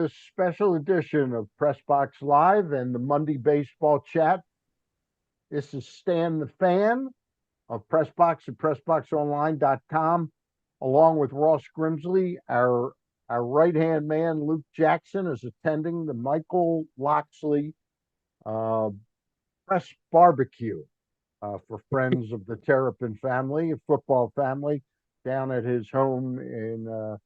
This special edition of Press Box Live and the Monday Baseball Chat. This is Stan the Fan of Pressbox at PressBoxOnline.com, along with Ross Grimsley. Our right hand man, Luke Jackson, is attending the Michael Loxley uh, Press Barbecue for friends of the Terrapin family, a football family, down at his home in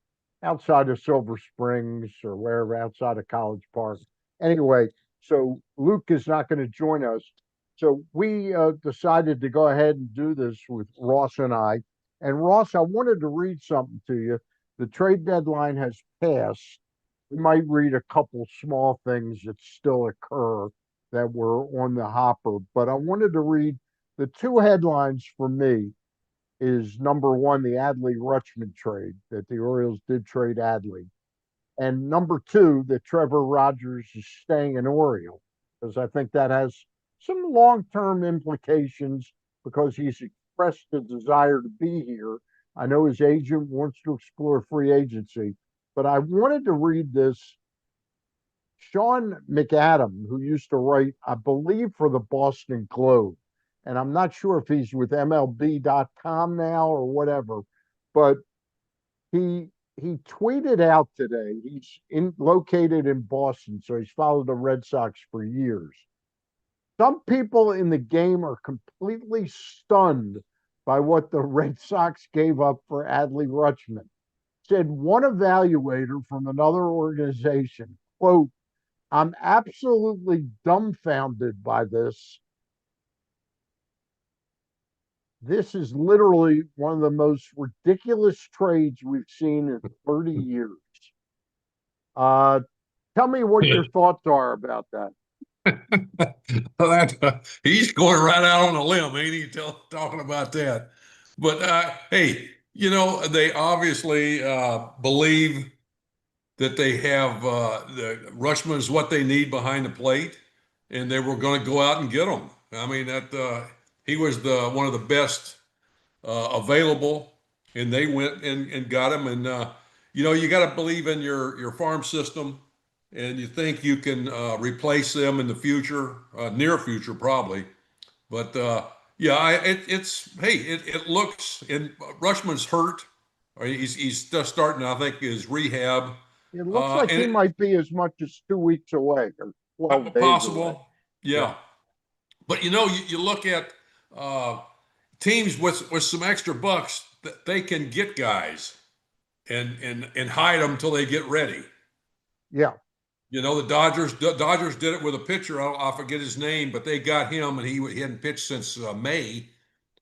outside of Silver Springs or wherever outside of College Park. Anyway, so Luke is not going to join us. So we decided to go ahead and do this with Ross and I. And Ross, I wanted to read something to you. The trade deadline has passed. We might read a couple small things that still occur that were on the hopper, but I wanted to read the two headlines for me is number one, the Adley Rutschman trade, that the Orioles did trade Adley. And number two, that Trevor Rogers is staying an Oriole, because I think that has some long term implications because he's expressed a desire to be here. I know his agent wants to explore free agency, but I wanted to read this. Sean McAdam, who used to write, I believe, for the Boston Globe, and I'm not sure if he's with MLB.com now or whatever, but he tweeted out today. He's located in Boston, so he's followed the Red Sox for years. Some people in the game are completely stunned by what the Red Sox gave up for Adley Rutschman. Said one evaluator from another organization, quote, I'm absolutely dumbfounded by this. This is literally one of the most ridiculous trades we've seen in 30 years. Uh, Tell me what your thoughts are about that. He's going right out on a limb, ain't he? Talking about that. But hey, they obviously believe that they have the Rushman is what they need behind the plate, and they were going to go out and get him. I mean that he was the one of the best available, and they went and got him. And you got to believe in your farm system, and you think you can replace them in the future, near future probably. But yeah, it's hey, it looks and Rushman's hurt. Or he's just starting, I think, his rehab. It looks like And he might be as much as 2 weeks away or 12 days away. possible, Yeah. yeah. But you look at uh, teams with some extra bucks that they can get guys and hide them until they get ready. Yeah. The Dodgers did it with a pitcher. I forget his name, but they got him, and he hadn't pitched since May,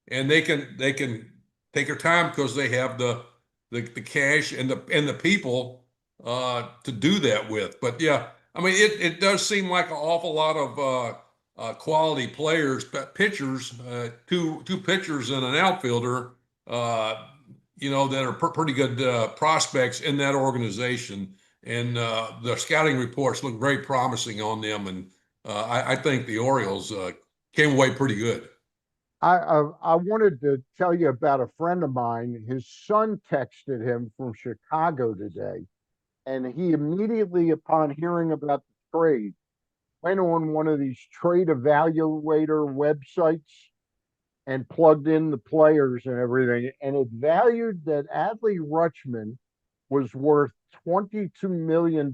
and they can take their time because they have the cash and the people to do that with. But yeah, I mean it does seem like an awful lot of quality players, pitchers, two pitchers and an outfielder, that are pretty good prospects in that organization. And the scouting reports look very promising on them. And I think the Orioles came away pretty good. I wanted to tell you about a friend of mine. His son texted him from Chicago today, and he immediately, upon hearing about the trade, went on one of these trade evaluator websites and plugged in the players and everything, and it valued that Adley Rutschman was worth $22 million, and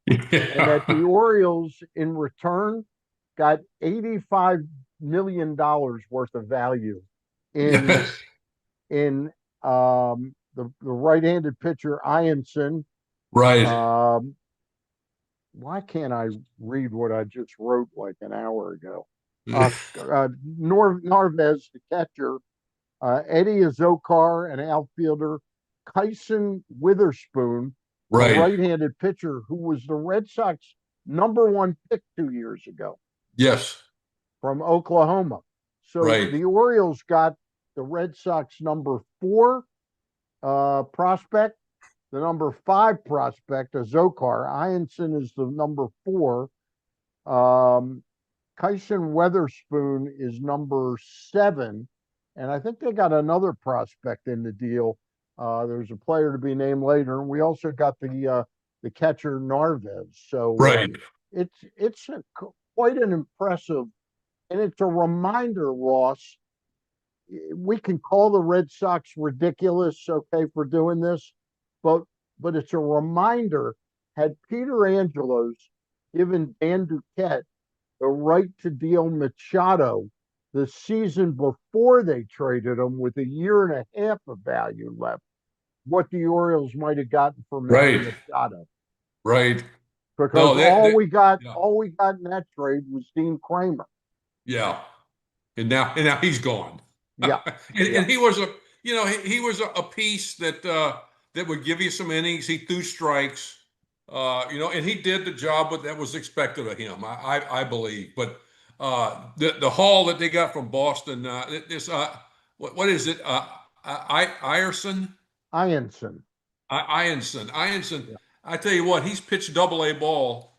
that the Yeah. Orioles, in return, got $85 million worth of value in Yes. the right-handed pitcher Ianson. Right. Um, why can't I read what I just wrote like an hour ago? Narvez, the catcher, Eddie Azokar, an outfielder, Kyson Witherspoon, a Right. right-handed pitcher who was the Red Sox number one pick 2 years ago Yes. from Oklahoma. So Right. the Orioles got the Red Sox number four prospect, the number five prospect, Azokar. Ianson is the number four. Um, Kyson Weatherspoon is number seven, and I think they got another prospect in the deal. There's a player to be named later, and we also got the the catcher Narvaez. So Right. quite an impressive, and it's a reminder, Ross. We can call the Red Sox ridiculous, okay, for doing this, but it's a reminder. Had Peter Angelos given Dan Duquette the right to deal Machado the season before they traded him with a year and a half of value left, what the Orioles might have gotten for Manny Right. Machado. Right. Because No, yeah, all we got in that trade was Dean Kramer. yeah. And now he's gone. and, Yeah, yeah, and he was he was a piece that would give you some innings. He threw strikes, and he did the job that was expected of him. I believe. But the haul that they got from Boston, this what is it? Iverson, Ianson. Ianson. Yeah. I tell you what, he's pitched Double A ball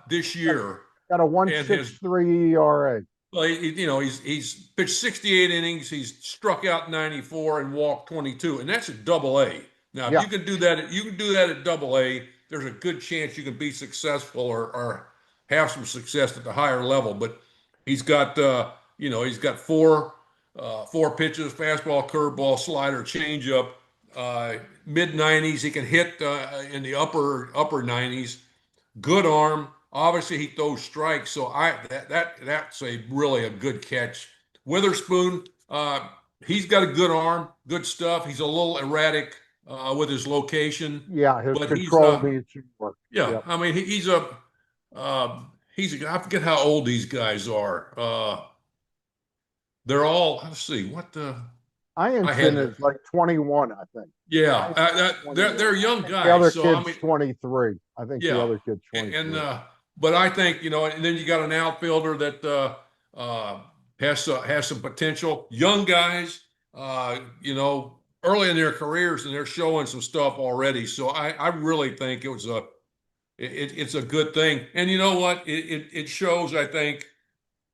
this Got, year got a one and six has three ERA. well, he's pitched 68 innings. He's struck out 94 and walked 22, and that's at Double A. Now, if Yeah, you can do that, you can do that at Double A. There's a good chance you can be successful or have some success at the higher level. But he's got he's got four pitches: fastball, curveball, slider, changeup, mid 90s. He can hit in the upper 90s. Good arm. Obviously, he throws strikes, so that's a really a good catch. Witherspoon, he's got a good arm, good stuff. He's a little erratic with his location, yeah, his but control needs some work. yeah. Yeah. I mean, I forget how old these guys are. They're all. Let's see what the I Ianson had. is like 21, I think. Yeah, Ianson's they're 21. I young think the guys, other so I kid's mean, 23. I think the yeah, other kid's and 23. but I think and then you got an outfielder that has some potential. Young guys, early in their careers, and they're showing some stuff already. So I really think it's a good thing. And you know what? It shows. I think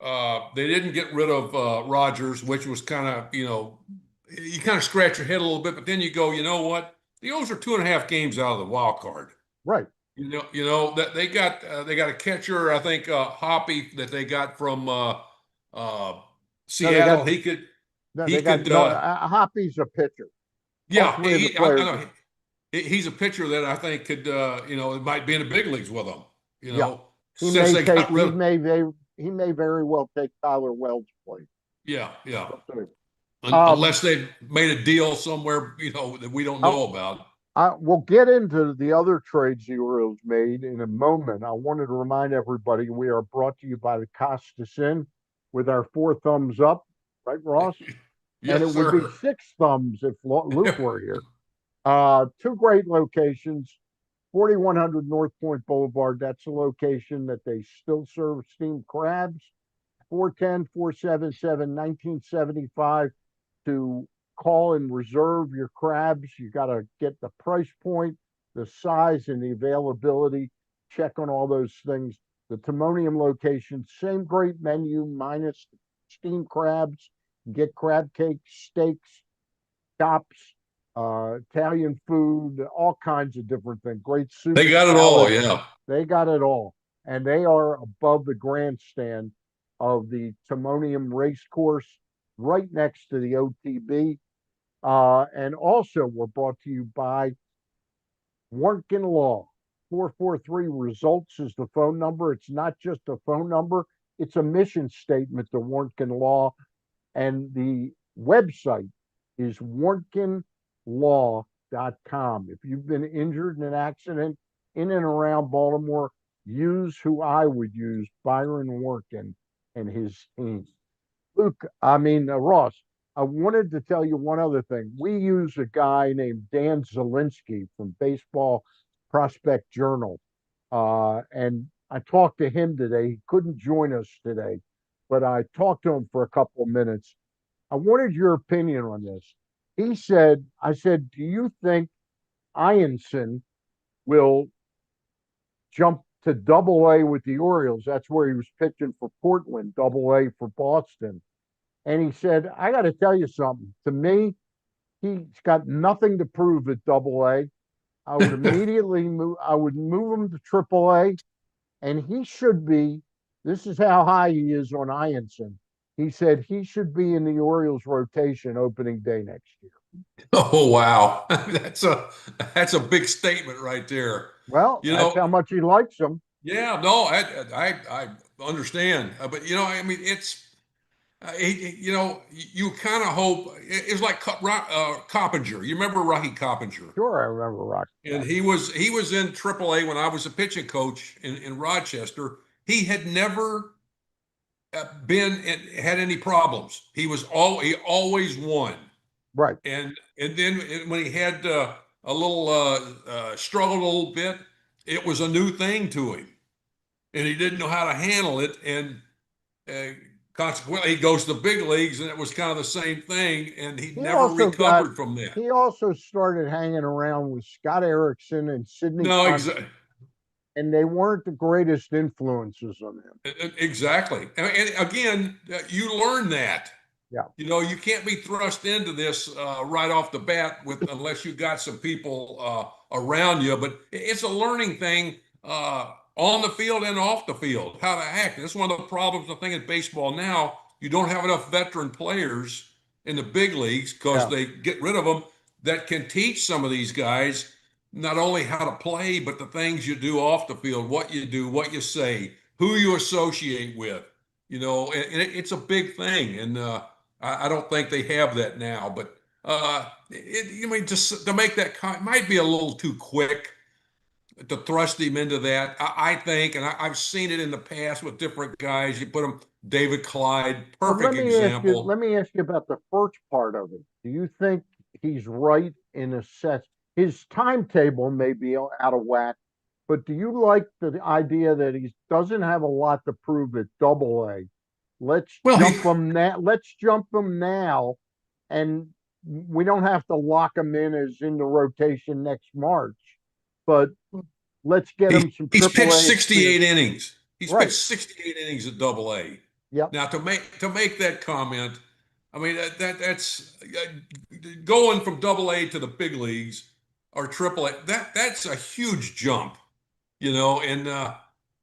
they didn't get rid of Rogers, which was kind of you kind of scratch your head a little bit, but then you go, you know what? The O's are 2.5 games out of the wild card. Right. That they got a catcher, I think Hoppy that they got from uh, No, they got Seattle. He could no, he they got could no. Hoppy's a pitcher. All yeah three of the I players. know he's a pitcher that I think could might be in the big leagues with him. Yeah, he Since may they got take. rid of He may very well take Tyler Wells' place. yeah. Um, Unless they made a deal somewhere that we don't I, know about. we'll get into the other trades the Orioles made in a moment. I wanted to remind everybody we are brought to you by the Costas Inn with our four thumbs up, right, Ross? And it Yes, would be sir. six thumbs if Luke were here. Two great locations. 4100 North Point Boulevard. That's a location that they still serve steamed crabs. 410-477-1975 to call and reserve your crabs. You got to get the price point, the size, and the availability. Check on all those things. The Timonium location, same great menu minus steamed crabs. Get crab cakes, steaks, chops, Italian food, all kinds of different things. Great soup, They got it all. salads. Yeah. They got it all. And they are above the grandstand of the Timonium race course, right next to the OTB. And also, we're brought to you by Warnken Law. 443 results is the phone number. It's not just a phone number, it's a mission statement to Warnken Law. And the website is warnkenlaw.com. If you've been injured in an accident in and around Baltimore, use who I would use, Byron Warnken and his team. Luke, Ross, I wanted to tell you one other thing. We use a guy named Dan Zielinski from Baseball Prospect Journal. And I talked to him today. He couldn't join us today, but I talked to him for a couple of minutes. I wanted your opinion on this. I said, do you think Ianson will jump to Double A with the Orioles? That's where he was pitching for Portland, Double A for Boston. And he said, I got to tell you something. To me, he's got nothing to prove at Double A. I would immediately move. I would move him to AAA, and he should be. This is how high he is on Ianson. He said he should be in the Orioles rotation opening day next year. Oh wow, that's a big statement right there. Well, You that's know, how much he likes him. yeah, no, I understand, but I mean, it's you kind of hope it's like Coppinger. You remember Rocky Coppinger? Sure, I remember Rocky. And he was in AAA when I was a pitching coach in Rochester. He had never had any problems. He always won. Right. And then when he had a little struggled a little bit, it was a new thing to him, and he didn't know how to handle it. And consequently, he goes to the big leagues, and it was kind of the same thing, and he He never also got. recovered from that. He also started hanging around with Scott Erickson and Sidney No, Conti, and they weren't the greatest influences on him. exactly. And again, you learn that. Yeah. You can't be thrust into this right off the bat unless you got some people around you. But it's a learning thing on the field and off the field, how to act. That's one of the problems I think in baseball now. You don't have enough veteran players in the big leagues because Yeah. they get rid of them that can teach some of these guys not only how to play, but the things you do off the field, what you do, what you say, who you associate with. And it's a big thing. And I don't think they have that now, but I mean, just to make that might be a little too quick to thrust him into that. I think, and I've seen it in the past with different guys. You put him, David Clyde, But perfect example. let me ask you about the first part of it. Do you think he's right in a sense? His timetable may be out of whack, but do you like the idea that he doesn't have a lot to prove at Double A? Let's Well, jump him now. Let's jump him now, and we don't have to lock him in as in the rotation next March. But let's get him some he's pitched Triple A 68 experience. innings. He's pitched Right. 68 innings at Double A. Yep. Now to make that comment, I mean that's going from Double A to the big leagues or Triple A. That's a huge jump, and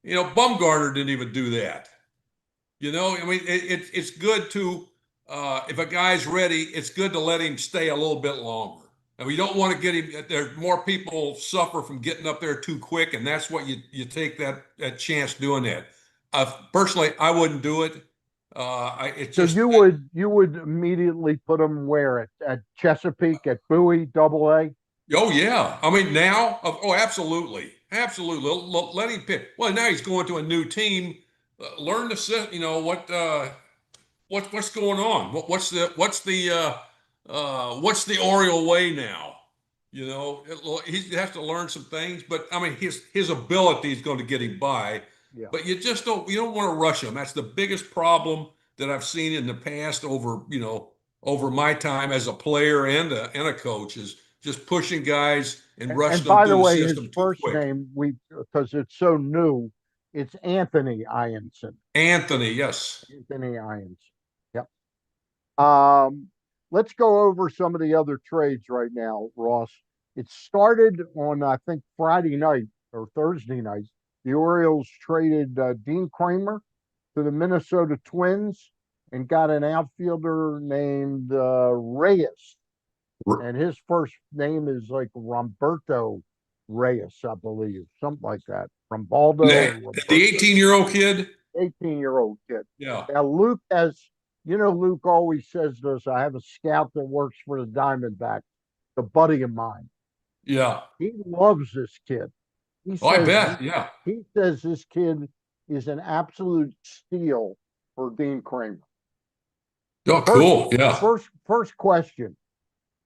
Bumgarner didn't even do that. I mean it's good to if a guy's ready, it's good to let him stay a little bit longer. And we don't want to get him. There more people suffer from getting up there too quick, and that's what you take that chance doing that. Personally, I wouldn't do it. It's So just you would immediately put him where at Chesapeake at Bowie Double A. oh yeah. I mean now, oh absolutely, absolutely. Let him pick. Well, now he's going to a new team. Learn to sit. What's going on? What's the Oriole way now? He has to learn some things, but I mean his ability is going to get him by. Yeah. But you don't want to rush him. That's the biggest problem that I've seen in the past over my time as a player and a coach is just pushing guys and And rushing them by the through the way, his system too first quick. name because it's so new, it's Anthony Ianson. Anthony, yes. Anthony Ianson. Yep. Um, let's go over some of the other trades right now, Ross. It started on I think Friday night or Thursday night. The Orioles traded Dean Kramer to the Minnesota Twins and got an outfielder named Reyes. And his first name is like Romberto Reyes, I believe, something like that. Rombaldo or The Roberto, 18-year-old kid. 18-year-old kid. Yeah. Now, Luke always says to us, I have a scout that works for the Diamondbacks, a buddy of mine. Yeah. He loves this kid. He Oh, I says bet. Yeah. he says this kid is an absolute steal for Dean Kramer. Oh, First, cool. Yeah. first question.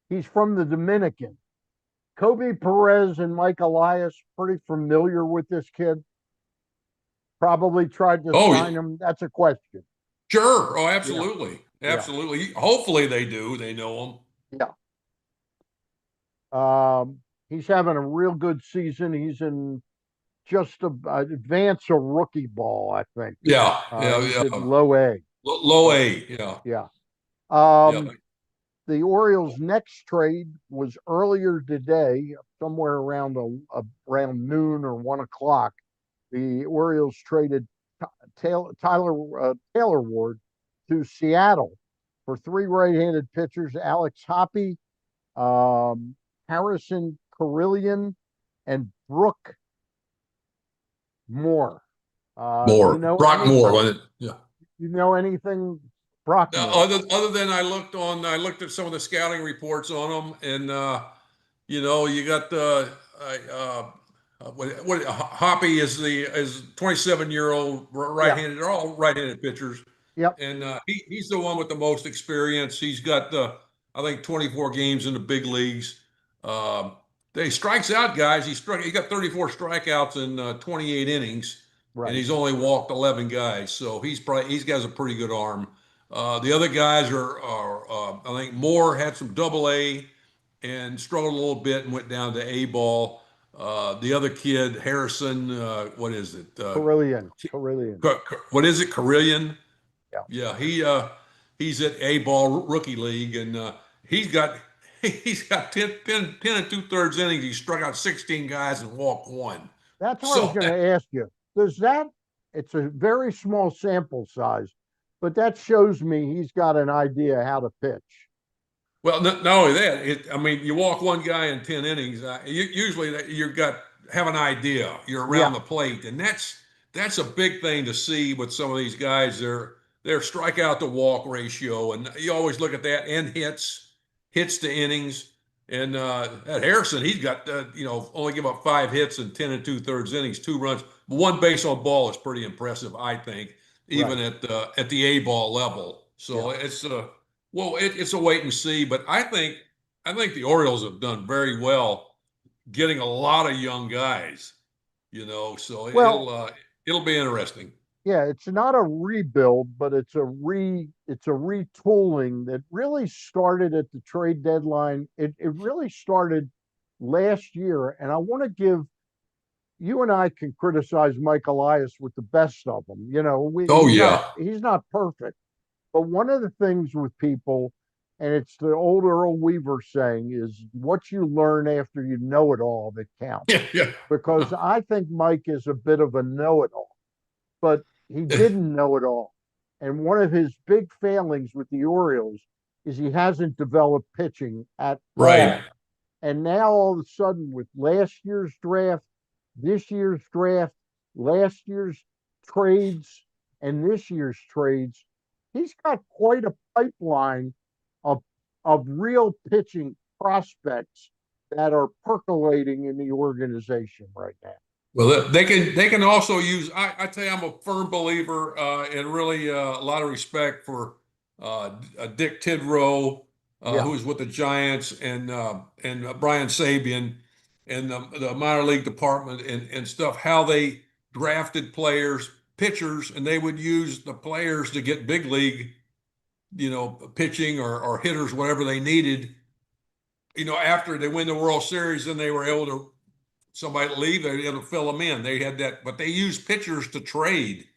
He's from the Dominican. Kobe Perez and Mike Elias pretty familiar with this kid. Probably tried to Oh, sign him. That's a question. sure. Oh, Yeah, absolutely. yeah, Absolutely. Hopefully they do. They know him. yeah. He's having a real good season. He's in just advance of rookie ball, I think. Yeah. Yeah. He's at Yeah. low A. Low So A. Yeah. yeah. Yeah. Um, the Orioles' next trade was earlier today, somewhere around around noon or 1 o'clock. The Orioles traded Taylor Ward to Seattle for three right-handed pitchers: Alex Hoppe, Harrison Carillion, and Brooke Moore. More Brock Moore, wasn't it? Yeah. You know anything, Brock Moore? Other than I looked at some of the scouting reports on them, and you got the Hoppy is 27-year-old Yeah. right-handed. They're all right-handed pitchers, Yep. and he's the one with the most experience. He's got I think 24 games in the big leagues. Um, he strikes out guys. He got 34 strikeouts in 28 innings, and Right. he's only walked 11 guys. So he's got a pretty good arm. The other guys I think Moore had some double A and struggled a little bit and went down to A ball. The other kid, Harrison, what is it? Carillion. What is it? Carillion? Yeah. Yeah, he's at A ball rookie league, and he's got he's got 10 and 2/3 innings. He struck out 16 guys and walked one. That's what I was So going to ask you. Does that, it's a very small sample size, but that shows me he's got an idea how to pitch. Well, not only that, I mean, you walk one guy in 10 innings. Usually, you've got have an idea. You're around Yeah. the plate, and that's a big thing to see with some of these guys. Their strikeout to walk ratio, and you always look at that, and hits to innings. And at Harrison, he's got only give up 5 hits in 10 and 2/3 innings, 2 runs, but one base on ball is pretty impressive, I think, even Right. at the A ball level. Yeah. So it's a wait and see, but I think the Orioles have done very well getting a lot of young guys, so Well, it'll be interesting. yeah, it's not a rebuild, but it's a retooling that really started at the trade deadline. It really started last year, and I want to give you and I can criticize Mike Elias with the best of them. Oh yeah, He's not perfect. But one of the things with people, and it's the old Earl Weaver saying, is what you learn after you know it all that counts. yeah, yeah. Because I think Mike is a bit of a know it all, but he didn't know it all. And one of his big failings with the Orioles is he hasn't developed pitching at Right. all. And now all of a sudden, with last year's draft, this year's draft, last year's trades, and this year's trades, he's got quite a pipeline of real pitching prospects that are percolating in the organization right now. Well, they can also use. I tell you, I'm a firm believer and really a lot of respect for Dick Tidrow, Yeah. who was with the Giants, and Brian Sabian, and the minor league department and stuff. How they drafted players, pitchers, and they would use the players to get big league, pitching or hitters, whatever they needed. After they win the World Series, then they were able to somebody to leave, they're able to fill them in. They had that, but they used pitchers to trade.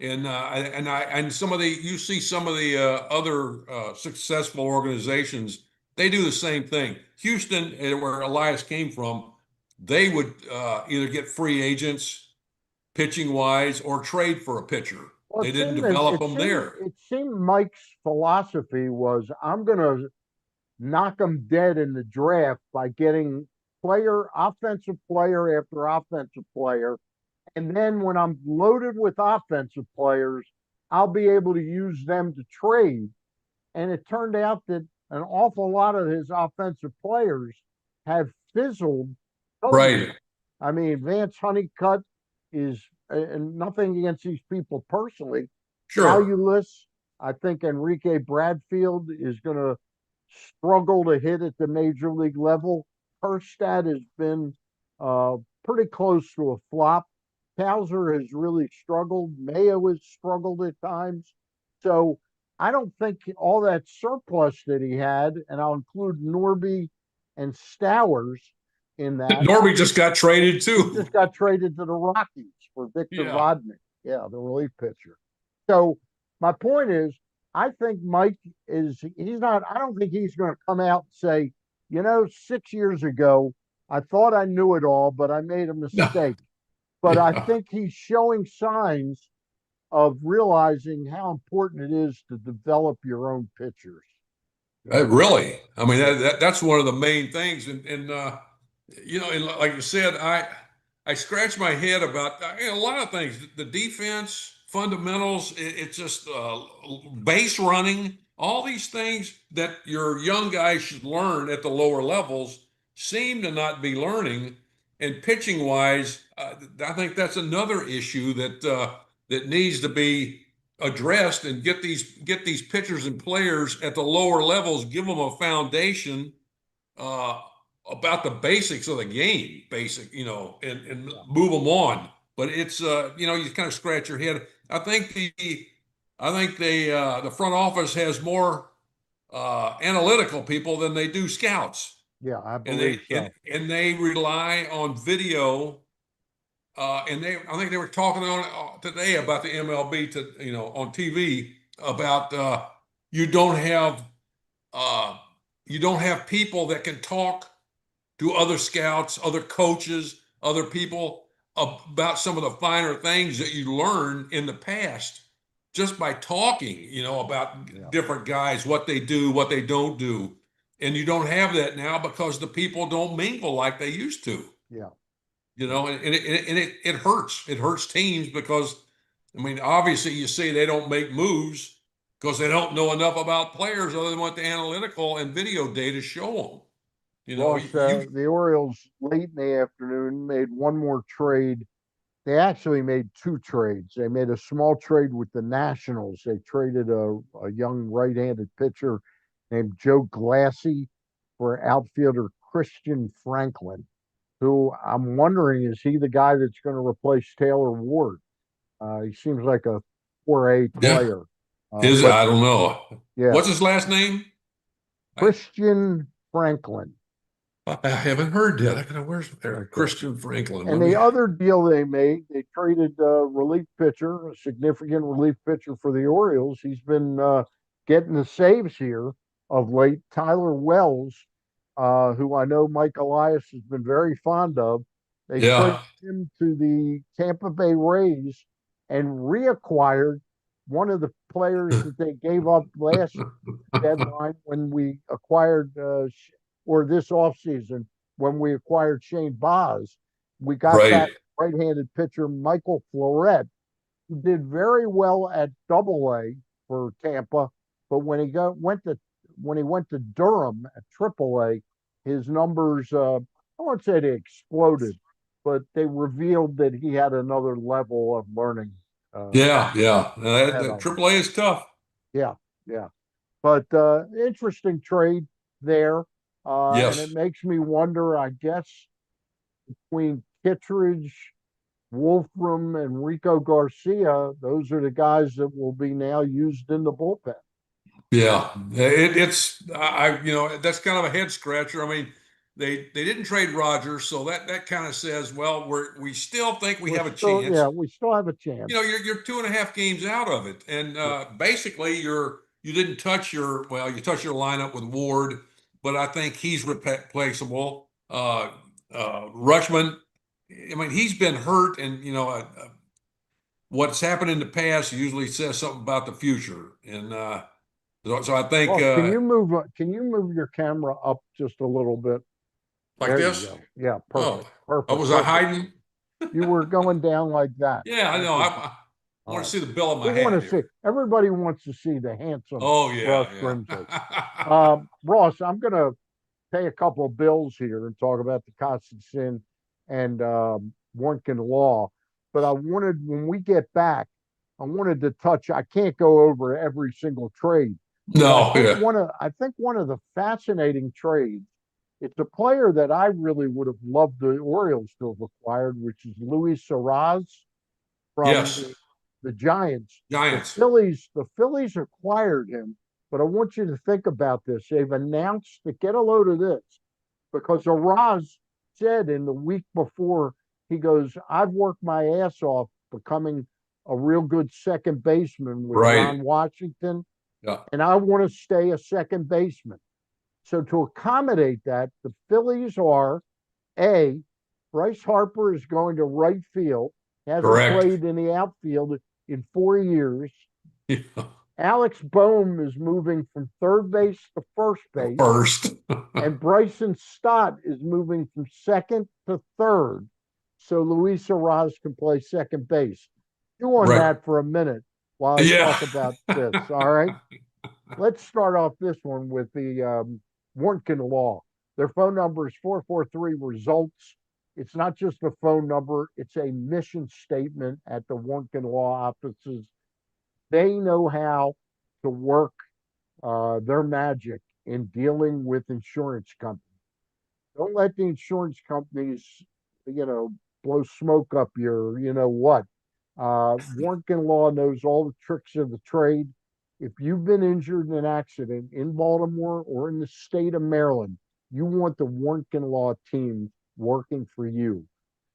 And some of you see some of the other successful organizations, they do the same thing. Houston, where Elias came from, they would either get free agents pitching wise or trade for a pitcher. Well, They didn't develop them there. it seemed Mike's philosophy was, I'm going to knock them dead in the draft by getting offensive player after offensive player. And then when I'm loaded with offensive players, I'll be able to use them to trade. And it turned out that an awful lot of his offensive players have fizzled totally. Right. I mean, Vance Honeycutt is, and nothing against these people personally, Sure. valueless. I think Enrique Bradfield is going to struggle to hit at the major league level. Kerstad has been pretty close to a flop. Towser has really struggled. Mayo has struggled at times. So I don't think all that surplus that he had, and I'll include Norby and Stowers in that. Norby just got traded He too. just got traded to the Rockies for Victor Yeah. Vodnik. Yeah, the relief pitcher. So my point is, I think Mike he's not, I don't think he's going to come out and say, 6 years ago, I thought I knew it all, but I made a No, mistake. But I yeah. think he's showing signs of realizing how important it is to develop your own pitchers. Really, I mean Yeah, that's one of the main things, and and like you said, I scratch my head about a lot of things. The defense, fundamentals, it's just base running, all these things that your young guys should learn at the lower levels seem to not be learning. And pitching wise, I think that's another issue that needs to be addressed and get these pitchers and players at the lower levels, give them a foundation uh, about the basics of the game, and yeah, move them on. But it's you kind of scratch your head. I think the front office has more analytical people than they do scouts, yeah, I and believe they and, so. and they rely on video I think they were talking on today about the MLB on TV about you don't have uh, you don't have people that can talk to other scouts, other coaches, other people about some of the finer things that you learned in the past just by talking, about Yeah, different guys, what they do, what they don't do. And you don't have that now because the people don't mingle like they used to. yeah, You yeah. know, and it hurts. It hurts teams because, I mean, obviously you say they don't make moves because they don't know enough about players other than what the analytical and video data show them. You know, Ross, the Orioles late in the afternoon made one more trade. They actually made two trades. They made a small trade with the Nationals. They traded a young right-handed pitcher named Joe Glassy for outfielder Christian Franklin, who I'm wondering, is he the guy that's going to replace Taylor Ward? He seems like a 4A yeah, player. is But I don't know. yeah, What's his last name? I Christian Franklin. I haven't heard that. Where's there? Okay. Christian Franklin. And Let the me. other deal they made, they traded a relief pitcher, a significant relief pitcher for the Orioles. He's been getting the saves here of late. Tyler Wells, who I know Mike Elias has been very fond of. They traded Yeah, him to the Tampa Bay Rays and reacquired one of the players that they gave up last deadline when we acquired, or this offseason when we acquired Shane Baz. We got right. back right-handed pitcher Michael Floret, who did very well at Double A for Tampa, but when he went to Durham at Triple A, his numbers, I won't say they exploded, but they revealed that he had another level of learning uh, Yeah, yeah. ahead of him. AAA is tough. Yeah, yeah. But interesting trade there. And it Yes. makes me wonder, I guess, between Kittredge, Wolfram, and Rico Garcia, those are the guys that will be now used in the bullpen. Yeah, it's that's kind of a head scratcher. I mean, they didn't trade Rogers, so that kind of says, well, we still think we We're have a still, yeah, chance. we still have a chance. You're 2.5 games out of it, and Yeah. basically you didn't touch you touch your lineup with Ward, but I think he's replaceable. Rushman, I mean, he's been hurt, and what's happened in the past usually says something about the future, and so I think. Ross, can you move your camera up just a little bit? Like There you this? go. Yeah, Oh, perfect, perfect, was I perfect. hiding? You were going down like that. Yeah, I That's know. it. I All want to right. see the bill of We my want to hat see. here. Everybody wants to see the handsome Oh Ross yeah, Grimsley. yeah. Ross, I'm going to pay a couple of bills here and talk about the Constantine and Warnkin Law. But when we get back, I wanted to touch. I can't go over every single trade, but No, yeah, I think one of the fascinating trades. It's a player that I really would have loved the Orioles to have acquired, which is Luis Saraz from yes. the Giants. Giants. The Phillies acquired him, but I want you to think about this. They've announced that, get a load of this, because Araz said in the week before, he goes, I've worked my ass off becoming a real good second baseman with Right. Ron Washington. Yeah. and I want to stay a second baseman. So to accommodate that, the Phillies are A, Bryce Harper is going to right field, hasn't Correct. played in the outfield in 4 years. Yeah. Alex Bohm is moving from third base to first base, First. and Bryson Stott is moving from second to third. So Luis Arraez can play second base. Chew on Right. that for a minute while I Yeah. talk about this. All right. Let's start off this one with the Warnken Law. Their phone number is 443 results. It's not just a phone number, it's a mission statement at the Warnken Law offices. They know how to work their magic in dealing with insurance companies. Don't let the insurance companies, you know, blow smoke up your, you know what. Warnken Law knows all the tricks of the trade. If you've been injured in an accident in Baltimore or in the state of Maryland, you want the Warnken Law team working for you.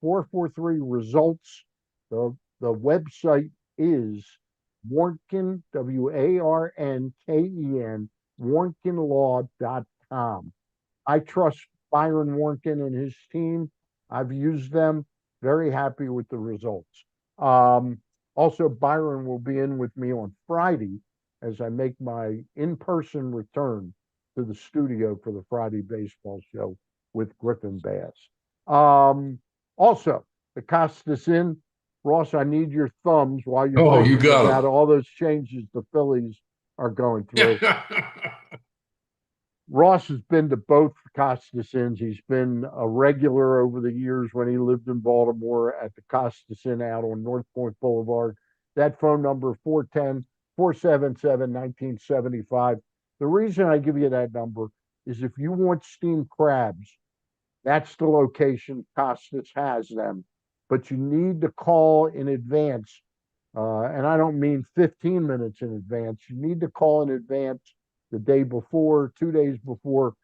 443 results. The website is Warnken, Warnken, warnkenlaw.com. I trust Byron Warnken and his team. I've used them. Very happy with the results. Um, Also, Byron will be in with me on Friday as I make my in-person return to the studio for the Friday baseball show with Griffin Bass. Also, the Costas Inn. Ross, I need your thumbs while you're Oh, you thinking got about all those changes the Phillies are going through. him. Ross has been to both Costas Inns. He's been a regular over the years when he lived in Baltimore at the Costas Inn out on North Point Boulevard. That phone number, 410-477-1975. The reason I give you that number is if you want steamed crabs, that's the location. Costas has them. But you need to call in advance. And I don't mean 15 minutes in advance. You need to call in advance the day before, 2 days before.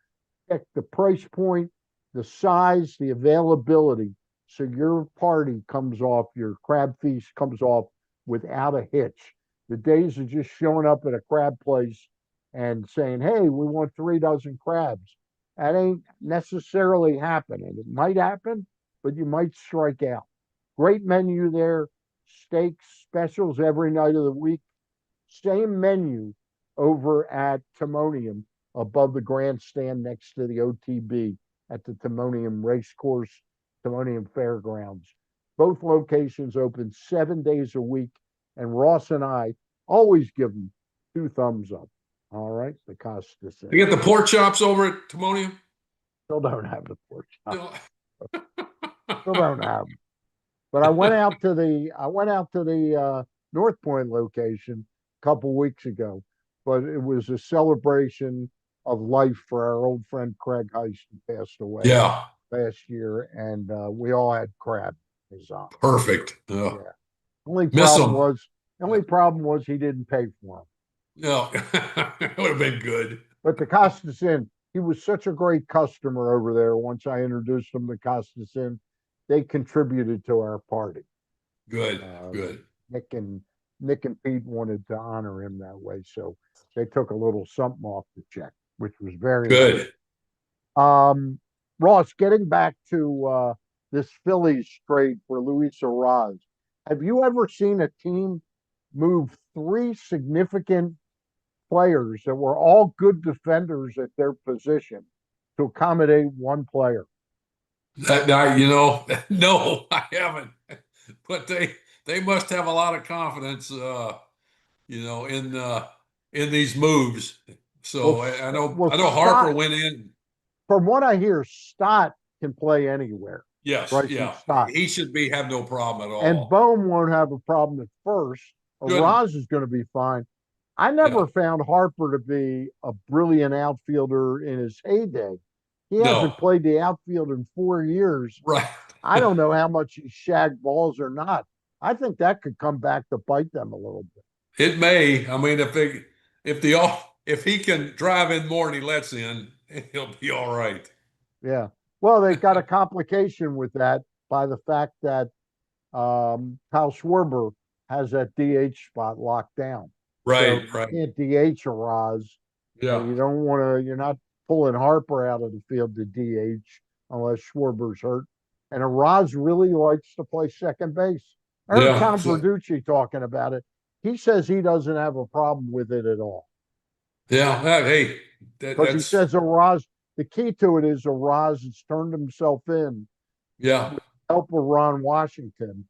Check the price point, the size, the availability. So your party comes off, your crab feast comes off without a hitch. The days of just showing up at a crab place and saying, hey, we want 3 dozen crabs. That ain't necessarily happening. It might happen, but you might strike out. Great menu there, steaks, specials every night of the week. Same menu over at Timonium above the grandstand next to the OTB at the Timonium Racecourse, Timonium Fairgrounds. Both locations open 7 days a week, and Ross and I always give them 2 thumbs up. All right, the Costas You Inn. get the pork chops over at Timonium? Still don't have the pork chop. No. Still don't have them. But I went out to the North Point location a couple weeks ago, but it was a celebration of life for our old friend Craig Heist, who passed away Yeah, last year, and we all had crab in his honor. perfect. Yeah. Only Miss problem them. was the only problem was he didn't pay for them. No, it would have been good. But the Costas Inn, he was such a great customer over there. Once I introduced him to Costas Inn, they contributed to our party. Good, Uh, good, Nick and Nick and Pete wanted to honor him that way, so they took a little something off the check, which was very nice. good. Ross, getting back to this Phillies trade for Luis Arraez, have you ever seen a team move 3 significant players that were all good defenders at their position to accommodate one player? No, I haven't. But they must have a lot of confidence, in these moves. Well, So I know Harper Stott, went in. from what I hear, Stott can play anywhere. Yes, Bryson yeah, Stott. he should be have no problem at And all. Bohm won't have a problem at first. Shouldn't. Raz is going to be fine. I Yeah, never found Harper to be a brilliant outfielder in his heyday. He hasn't no, played the outfield in 4 years. right. I don't know how much he shagged balls or not. I think that could come back to bite them a little bit. It may. I mean, if he can drive in more than he lets in, he'll be all right. Yeah. Well, they've got a complication with that by the fact that Kyle Schwarber has that DH spot locked down. So Right, you right. can't DH a Roz, and Yeah, you don't want to. You're not pulling Harper out of the field to DH unless Schwarber's hurt. And a Roz really likes to play second base. I heard yeah. Tom Verducci talking about it. He says he doesn't have a problem with it at all Yeah. Hey, because he that's says a Roz. The key to it is a Roz has turned himself in yeah. with help of Ron Washington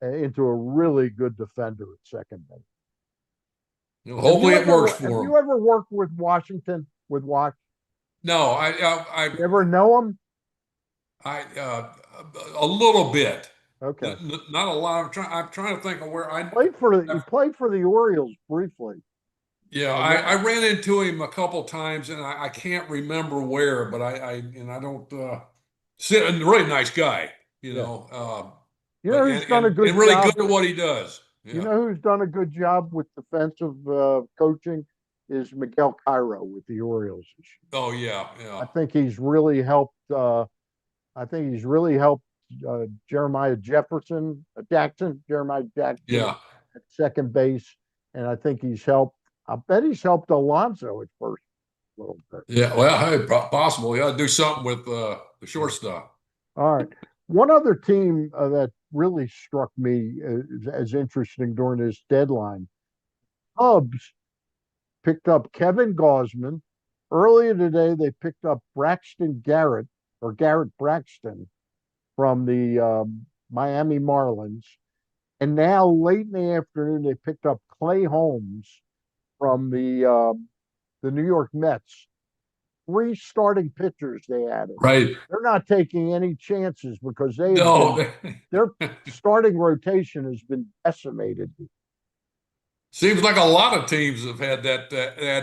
into a really good defender at second base. Hopefully it works Have for him. you ever worked with Washington with Wash? No, You ever know him? a little bit, Okay. not a lot. I'm trying to think of where He played for the Orioles briefly. yeah, And then, I ran into him a couple times, and I can't remember where, but I don't. A really nice guy, yeah. You but know who's done a and good really good job? at what he does. You Yeah. know who's done a good job with defensive coaching is Miguel Cairo with the Orioles this year. Oh yeah, yeah, I think he's really helped. I think he's really helped Jeremiah Jackson yeah, at second base, and I think he's helped. I bet he's helped Alonso at first a little bit. yeah. Well, hey, possible. You got to do something with the Yeah. shortstop. All right. One other team that really struck me as interesting during this deadline, Cubs picked up Kevin Gausman. Earlier today, they picked up Braxton Garrett or Garrett Braxton from the Miami Marlins. And now, late in the afternoon, they picked up Clay Holmes from the New York Mets. Three starting pitchers they added. Right. They're not taking any chances because they have No. been their starting rotation has been decimated. Seems like a lot of teams have had that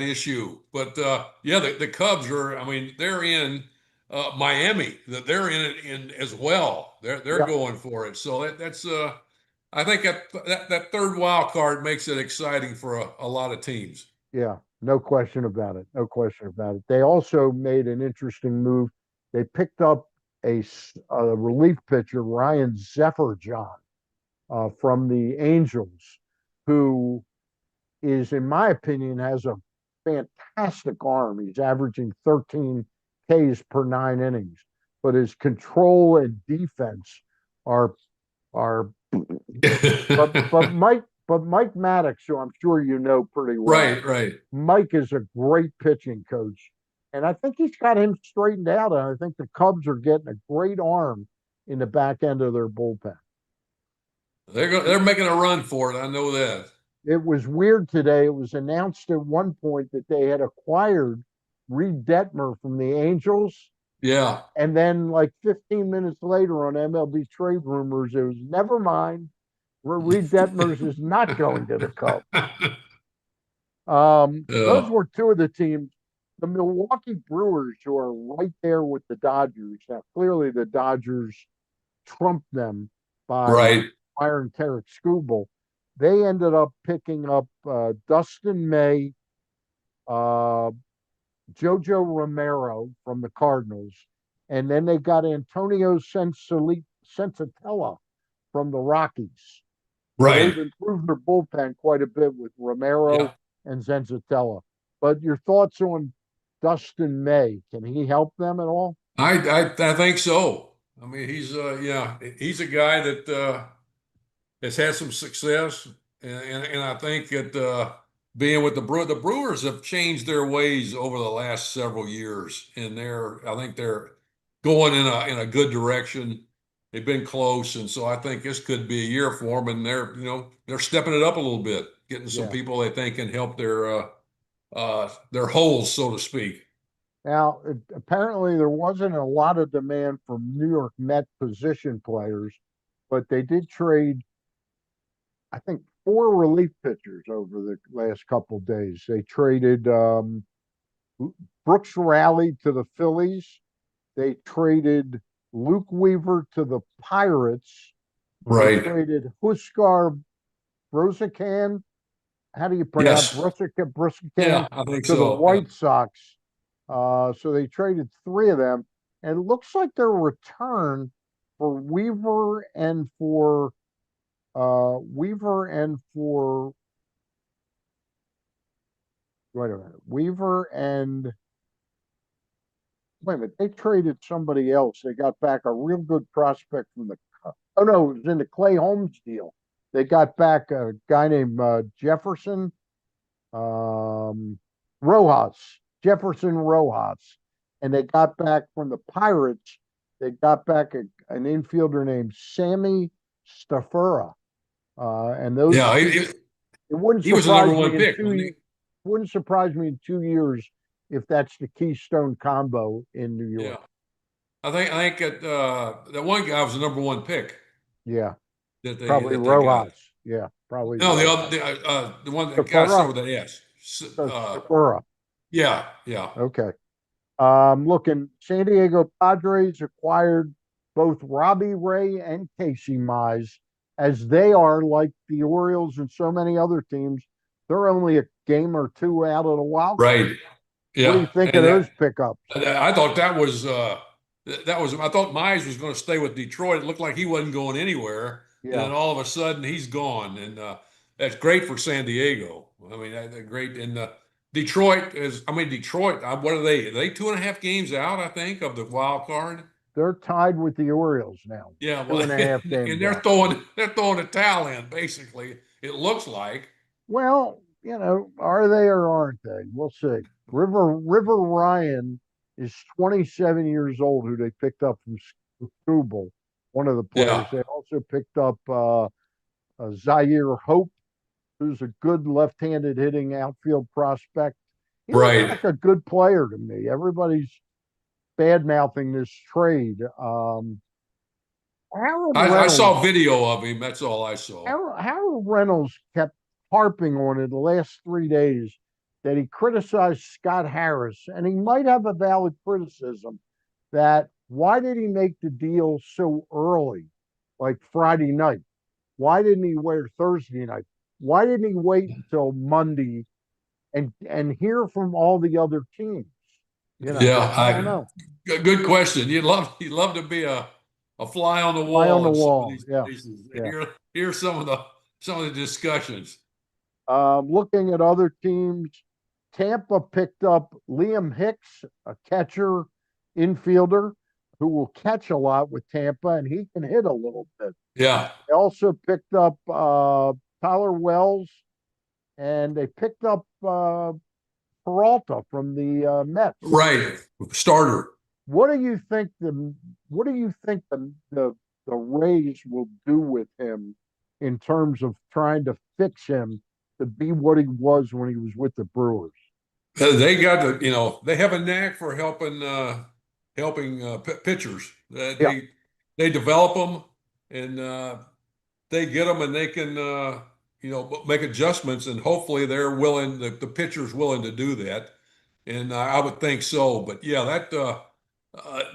issue, but yeah, the Cubs are. I mean, they're in Miami. That they're in it in as well. They're Yeah, going for it. So that's I think that third wild card makes it exciting for a lot of teams. yeah, no question about it. No question about it. They also made an interesting move. They picked up a relief pitcher, Ryan Zefferjohn, from the Angels, who is, in my opinion, has a fantastic arm. He's averaging 13 Ks per 9 innings, but his control and defense are are. But Mike Maddox, who I'm sure you know pretty well, Right, right. Mike is a great pitching coach, and I think he's got him straightened out. And I think the Cubs are getting a great arm in the back end of their bullpen. They're making a run for it. I know that. It was weird today. It was announced at one point that they had acquired Reed Detmer from the Angels. Yeah. And then, like 15 minutes later on MLB trade rumors, it was never mind. Reed Detmers is not going to the Cubs. Those Yeah. were two of the teams. The Milwaukee Brewers, who are right there with the Dodgers. Now, clearly, the Dodgers trumped them by Right. firing Tarek Skubal. They ended up picking up Dustin May, uh, Jojo Romero from the Cardinals, and then they got Antonio Sensatella from the Rockies. So Right. they've improved their bullpen quite a bit with Romero Yeah. and Zenzatella. But your thoughts on Dustin May? Can he help them at all? I think so. I mean, he's a guy that has had some success, and I think that being with the Brewers have changed their ways over the last several years, and I think they're going in a good direction. They've been close, and so I think this could be a year for them, and they're stepping it up a little bit, getting some Yeah. people they think can help their holes, so to speak. Now, apparently, there wasn't a lot of demand for New York Met position players, but they did trade, I think, four relief pitchers over the last couple of days. They traded Brooks Rally to the Phillies. They traded Luke Weaver to the Pirates. They Right. traded Huskar Brosakan. How do you pronounce Yes. Brosakan Yeah, I think to the so. Yeah. White Sox? So they traded three of them, and it looks like their return for Weaver and for wait a minute. Weaver and wait a minute. They traded somebody else. They got back a real good prospect from the. Oh no, it was in the Clay Holmes deal. They got back a guy named Jefferson um, Rojas, Jefferson Rojas, and they got back from the Pirates. They got back an infielder named Sammy Stafura, and those Yeah, two. It wouldn't he was the number surprise one me in pick, wasn't he? wouldn't surprise me in 2 years if that's the Keystone combo in New Yeah, York. I think that one guy was the number one pick Yeah, that they probably that they got. Rojas. Yeah, probably No, the Rojas. other the one that guy Stafura. started with an S. So Stafura. Yeah, yeah, Okay. Looking, San Diego Padres acquired both Robbie Ray and Casey Mize, as they are like the Orioles and so many other teams. They're only a game or two out of the wild card. right. What do you Yeah, think of and those pickups? I thought that was I thought Mize was going to stay with Detroit. It looked like he wasn't going anywhere, and Yeah, then all of a sudden he's gone, and that's great for San Diego. I mean, great. And Detroit is. I mean, Detroit. What are they? Are they 2.5 games out? I think of the wild card. they're tied with the Orioles now, Yeah, two well, and a half and games they're out. throwing the towel in. Basically, it looks like. Well, are they or aren't they? We'll see. River Ryan is 27 years old, who they picked up from Schuble, one of the Yeah, players. They also picked up Zaire Hope, who's a good left-handed hitting outfield prospect. He looks right. like a good player to me. Everybody's bad mouthing this trade. Harold I Reynolds saw video of him. That's all I saw. Harold Reynolds kept harping on it the last 3 days that he criticized Scott Harris, and he might have a valid criticism that why did he make the deal so early, like Friday night? Why didn't he wait Thursday night? Why didn't he wait until Monday and hear from all the other teams? Yeah, I don't know. good question. You'd love to be a fly on the Fly on wall the in some of wall. these Yeah, places. yeah. Hear some of the discussions. Looking at other teams, Tampa picked up Liam Hicks, a catcher, infielder, who will catch a lot with Tampa, and he can hit a little bit. Yeah, They also picked up Tyler Wells, and they picked up Peralta from the Mets. right. Starter. What do you think the Rays will do with him in terms of trying to fix him to be what he was when he was with the Brewers? They got they have a knack for helping pitchers. Yeah, They develop them and they get them and they can make adjustments and hopefully the pitcher's willing to do that. And I would think so. But yeah,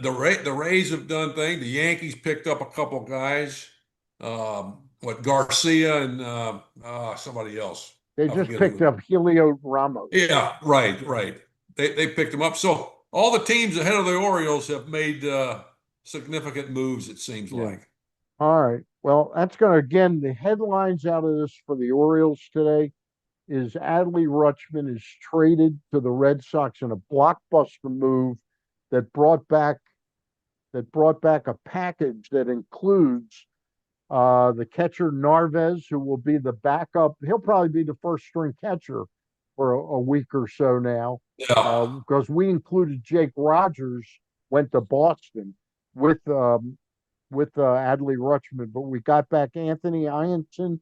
the Rays have done things. The Yankees picked up a couple guys. What Garcia and somebody else. they I just forget picked who. up Helio Ramos. Yeah, right, right. They picked him up. So all the teams ahead of the Orioles have made significant moves, it seems Yeah. like. All right. Well, that's going to, again, the headlines out of this for the Orioles today is Adley Rutschman is traded to the Red Sox in a blockbuster move that brought back a package that includes the catcher Narvez, who will be the backup. He'll probably be the first string catcher for a week or so now, Yeah, because we included Jake Rogers, went to Boston with Adley Rutschman, but we got back Anthony Ianson,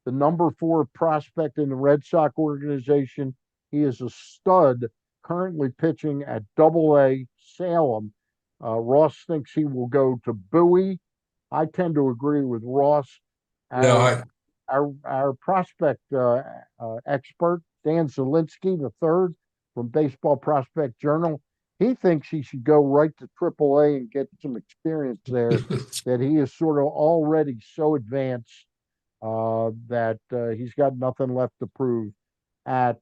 the number 4 prospect in the Red Sox organization. He is a stud, currently pitching at Double A Salem. Ross thinks he will go to Bowie. I tend to agree with Ross. yeah, Our our prospect expert Dan Zielinski the third from Baseball Prospect Journal, he thinks he should go right to Triple A and get some experience there. That he is sort of already so advanced that he's got nothing left to prove at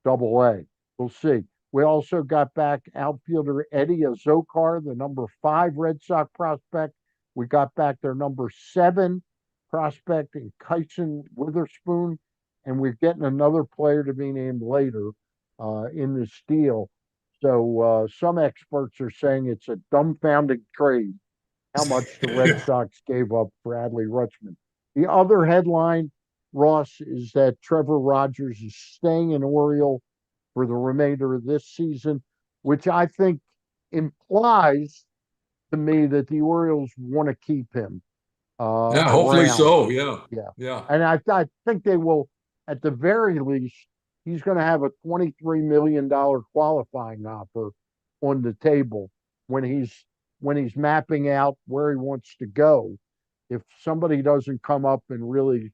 Double A. We'll see. We also got back outfielder Eddie Azokar, the number 5 Red Sox prospect. We got back their number 7 prospect in Kyson Witherspoon, and we're getting another player to be named later. in this deal. So some experts are saying it's a dumbfounding trade how much the Red Sox gave up for Adley Rutschman. The other headline, Ross, is that Trevor Rogers is staying an Oriole for the remainder of this season, which I think implies to me that the Orioles want to keep him Yeah, hopefully around. so. Yeah. Yeah. Yeah. And I think they will, at the very least, he's going to have a $23 million qualifying offer on the table when he's mapping out where he wants to go. If somebody doesn't come up and really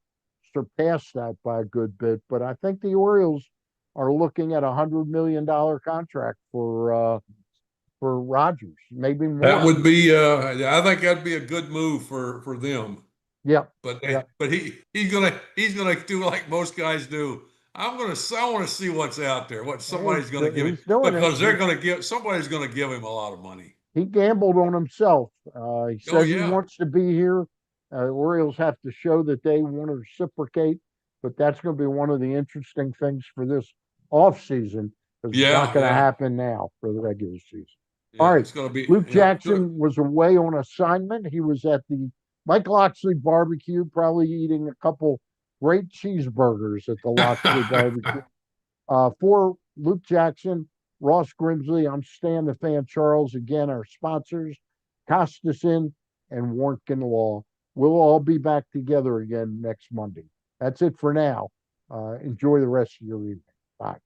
surpass that by a good bit, but I think the Orioles are looking at $100 million contract for Rogers, maybe That more. would be I think that'd be a good move for them. Yep. But Yep. he's gonna do like most guys do. I want to see what's out there, what somebody's gonna give him He's doing it. because they're gonna give somebody's gonna give him a lot of money. He gambled on himself. He Oh says he yeah. wants to be here. Orioles have to show that they want to reciprocate, but that's going to be one of the interesting things for this offseason because it's not Yeah, going to yeah. happen now for the regular season. All Yeah, right. it's gonna be Luke yeah, good. Jackson was away on assignment. He was at the Mike Loxley barbecue, probably eating a couple great cheeseburgers at the Loxley barbecue. For Luke Jackson, Ross Grimsley, I'm Stan the Fan Charles. Again, our sponsors, Costasin and Warnken Law. We'll all be back together again next Monday. That's it for now. Enjoy the rest of your evening. Bye.